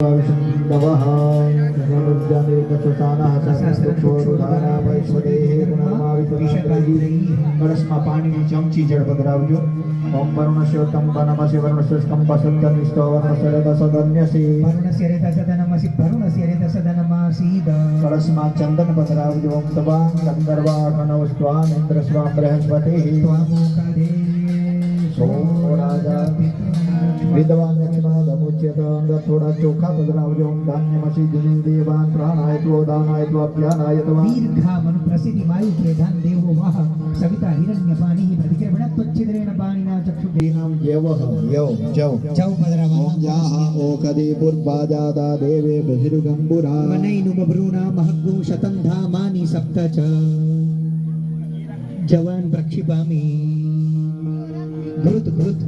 नवः समुद्रनिर्गतसानः सकृच्छोरुधारा वैश्वदेहे कलशમાં પાણીની ચમચી જળ પધરાવજો. ઓમ વરુણસ્ય તંબ નમસી વરુણસ્ય સ્કંબ સત્તનિષ્ઠો વરુણસ્ય રદ સદન્યસી વરુણસ્ય રેત સદનમસી વરુણસ્ય રેત સદનમસી કળશમાં ચંદન પધરાવજો. ઓમ તવાં ગંધર્વા કનવસ્વામ ઇન્દ્ર સ્વામ બૃહસ્પતિ ત્વામોકાદે સોરાજા વિદ્વાન લક્ષ્મણદમુચ્યત. અંદર થોડા ચોખા પધરાવજો. ઓમ ધાન્યમસી દિને દેવાન પ્રાણાય ત્વો દાનાય ત્વો અભ્યાનાય ત્વા દીર્ઘામનુ પ્રસિદ્ધિ વાયુ પ્રધાન દેવો વાહ સવિતા હિરણ્ય પાણી પ્રતિક્રમણ ત્વચ્છિદ્રેણ પાણીના ચક્ષુદેનામ યવઃ યવ જવ જવ પધરાવા. ઓમ જાહ ઓકદે પૂર્વાજાતા દેવે બધિરુગંબુરા વનૈનુ બભ્રૂના મહગ્ગુ શતં ધામાની સપ્ત ચ જવાન પ્રક્ષિપામી ઘૃત ઘૃત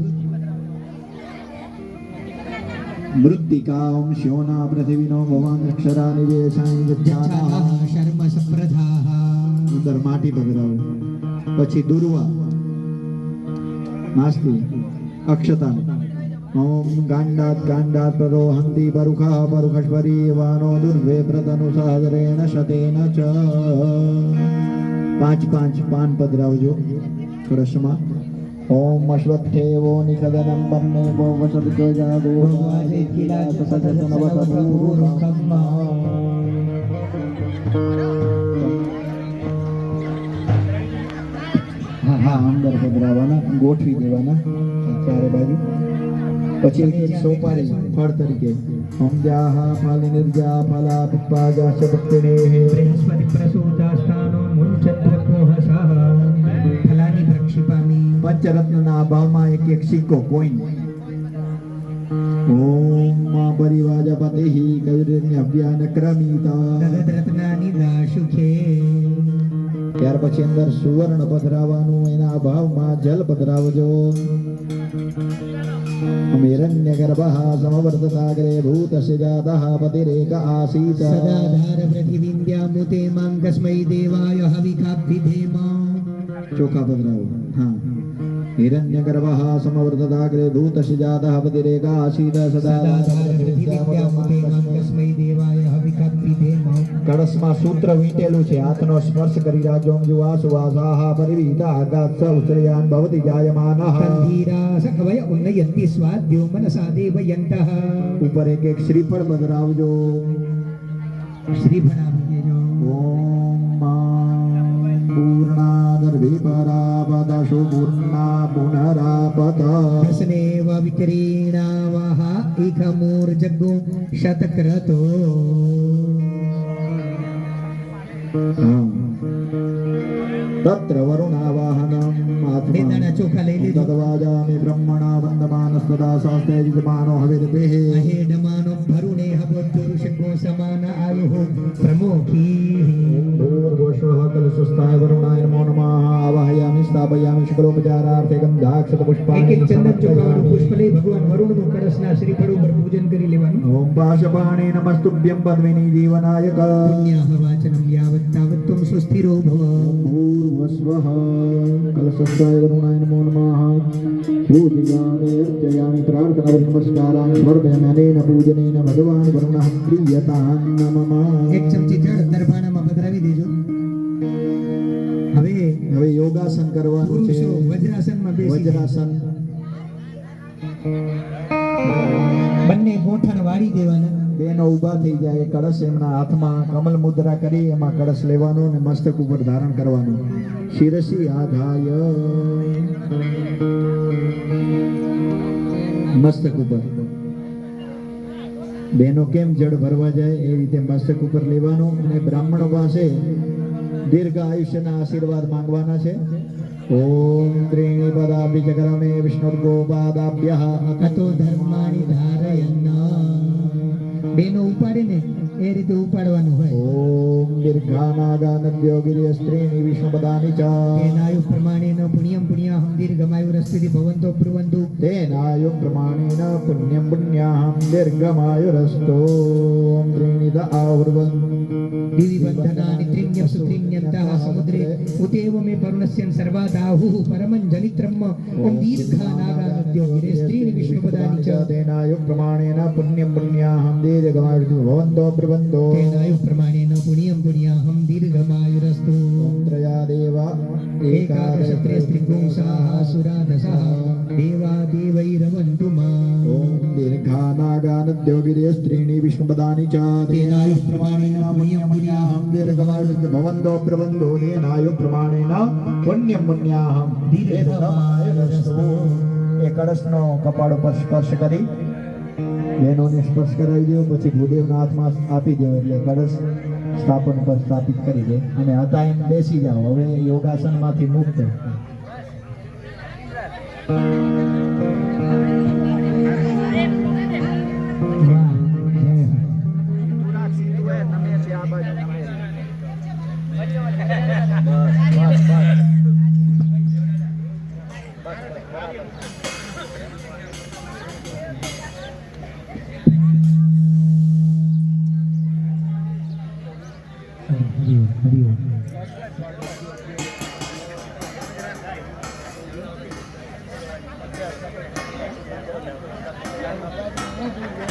મૃત્તિકા. ઓમ શ્યોના પૃથિવીનો ભવાન અક્ષરા નિવેશાય ગચ્છામઃ. શર્મ સપ્રધાઃ અંદર માટી પધરાવો. પછી દુર્વા નાસ્તિ અક્ષતા. ઓમ ગાંડાત ગાંડાત પ્રરોહંતિ પરુખા પરુખશ્વરી વાનો દુર્વે પ્રતનુ સહદરેણ શતેન ચ. પાંચ પાંચ પાન પધરાવજો કળશમાં. ઓમ અશ્વત્થેવો નિષદનમ બન્નેવો વસદતો જાગો વાજે કિલા સસજનવતપૂર્વકમ્મા. હા અંદર પધરાવાના, ગોઠવી દેવાના ચારે બાજુ. પછી સોપારી ફળ તરીકે ઓમ જાહ ફાલી નિર્જા ફલા પુષ્પાજા સદક્ષિણેઃ બૃહસ્પતિ પ્રસૂતાસ્થાનો મુંચત્વકોહસઃ ફલાની પ્રક્ષિપામી. પંચરત્નના અભાવમાં એક એક સિક્કો કોઈન. ઓમ પરિવાજપતિઃ કૈરન્યભ્યાન ક્રમિતા. તદરત્નાની દાશુખે ત્યાર પછી અંદર સુવર્ણ પધરાવાનું. એના અભાવમાં જલ પધરાવજો. હિરણ્યગર્ભઃ સમવર્તતાગ્રે ભૂતસ્ય જાતઃ પતિરેક આસીત. સદાધાર પૃથિવીન્દ્યામુતે માં કસ્મૈ દેવાય હવિકાભિધેમ. ચોખા પધરાવો. હા હિરણ્યગર્ભઃ સમવર્તતાગ્રે ભૂતસ્ય જાતઃ પતિરેક આસીત. સદાધાર પૃથિવીન્દ્યામુતે માં કસ્મૈ દેવાય હવિકાભિધેમ. કળશમાં સૂત્ર વીંટેલું છે. હાથનો સ્પર્શ કરી રાજ્યો જુવા સુવાસાહ પરિવીતા આગાત ઉત્તરયાન ભવતિ જાયમાનઃ. કંધીરા સખવય ઉન્નયંતિ સ્વાદ્યો મનસા દેવયંતઃ. ઉપર એક એક શ્રીફળ પધરાવજો. શ્રીફળ આપજો. ઓમ પૂર્ણાદર્ભે પરાપદશુ પૂર્ણા પુનરાપત. દસનેવ વિકરીણાવઃ એકમૂર્જગો શતક્રતો. તત્ર વરુણાવાહનમ બેદાણા ચોખા લઈ લીધો. તદવાજામિ બ્રહ્મણા વંદમાનસ્તદા શાસ્ત્રે યજમાનો હવિર્ભેઃ. અહેડમાનો ભરુણે હવોદ્દુરુષકો સમાન આયુઃ પ્રમોખી. ભૂર્ભુવઃ કલશસ્થાય વરુણાય નમો નમઃ. આવાહયામિ સ્થાપયામિ શુક્લોપચારાર્થે ગંધાક્ષત પુષ્પાણિ. એક એક ચંદન ચોખાવાળું પુષ્પ લઈ ભગવાન વરુણનું કળશના શ્રીફળ ઉપર પૂજન કરી લેવાનું. ઓમ પાશપાણે નમસ્તુભ્યં પદ્મિની જીવનાયક. પુણ્યાહ વાચનમ યાવત તાવત ત્વં સુસ્થિરો ભવ. ભૂર્ભુવઃ કલશસ્થાય વરુણાય નમો નમઃ. પૂજયામિ અર્ચયામિ પ્રાર્થના નમસ્કારાन् સ્વર્ભ્યમેન પૂજનેન ભગવાન વરુણઃ પ્રિયતાં નમઃ. એક ચમચી જળ દરબાણામાં પધરાવી દેજો. હવે યોગાસન કરવાનું છે. પુરુષો વજ્રાસનમાં બેસી વજ્રાસન. બંને ગોઠણ વાળી દેવાના. બેનો ઊભા થઈ જાય. કળશ એમના હાથમાં કમલ મુદ્રા કરી એમાં કળશ લેવાનો અને મસ્તક ઉપર ધારણ કરવાનું. શિરસી આધાય મસ્તક ઉપર. બેનો કેમ જળ ભરવા જાય એ રીતે મસ્તક ઉપર લેવાનું. અને બ્રાહ્મણો પાસે દીર્ઘ આયુષ્યના આશીર્વાદ માંગવાના છે. ઓમ ત્રીણિ પદાભિ ચક્રમે વિષ્ણુર્ગોપાદાભ્યઃ અતો ધર્માણી ધારયન્ન. બેનો ઉપાડે ને એ રીતે ઉપાડવાનું હોય. ઓમ દીર્ઘાનાગાનદ્યો ગિરિય સ્ત્રીણી વિષ્ણુપદાની ચ તેનાયુ પ્રમાણેન પુણ્યમ પુણ્યાહમ દીર્ઘમાયુરસ્તુતિ ભવન્તો બ્રુવન્તુ તેનાયુ પ્રમાણેન પુણ્યમ પુણ્યાહમ દીર્ઘમાયુરસ્તો ઓમ ત્રીણીદ આવૃવન દિવિ બંધનાનિ ત્રિણ્યપ્સુ ત્રિણ્યन्तઃ સમુદ્રે ઉતેવ મે પરુણસ્યન સર્વાદાહુઃ પરમં જનિત્રમ ઓમ દીર્ઘાનાગાનદ્યો ગિરે સ્ત્રીણી વિષ્ણુપદાની ચ તેનાયુ પ્રમાણેન પુણ્યમ પુણ્યાહમ દીર્ઘમાયુરસ્તો ભવન્તો બ્રુવન્તો તેનાયુ પ્રમાણેન પુણ્યમ પુણ્યાહમ દીર્ઘમાયુરસ્તુ ત્રયા દેવા એકાદશત્રે સ્ત્રીપુંસાઃ સુરા દશઃ દેવા દેવૈરવન્તુ માં ઓમ દીર્ઘાનાગાનદ્યો ગિરિય સ્ત્રીણી વિષ્ણુપદાની ચ તેનાયુ પ્રમાણેન પુણ્યમ પુણ્યાહમ દીર્ઘમાયુરસ્તો ભવન્તો બ્રુવન્તો તેનાયુ પ્રમાણેન પુણ્યમ પુણ્યાહમ દીર્ઘમાયુરસ્તો એ કળશનો કપાળ ઉપર સ્પર્શ કરી બહેનોને સ્પર્શ કરાવી દો, પછી ભૂદેવના હાથમાં આપી દો એટલે કળશ સ્થાપન પર સ્થાપિત કરી દે અને હતા એમ બેસી જાઓ. હવે યોગાસનમાંથી મુક્ત. વાહ જય હો. હરિ ઓમ, હરિ ઓમ. Thank you.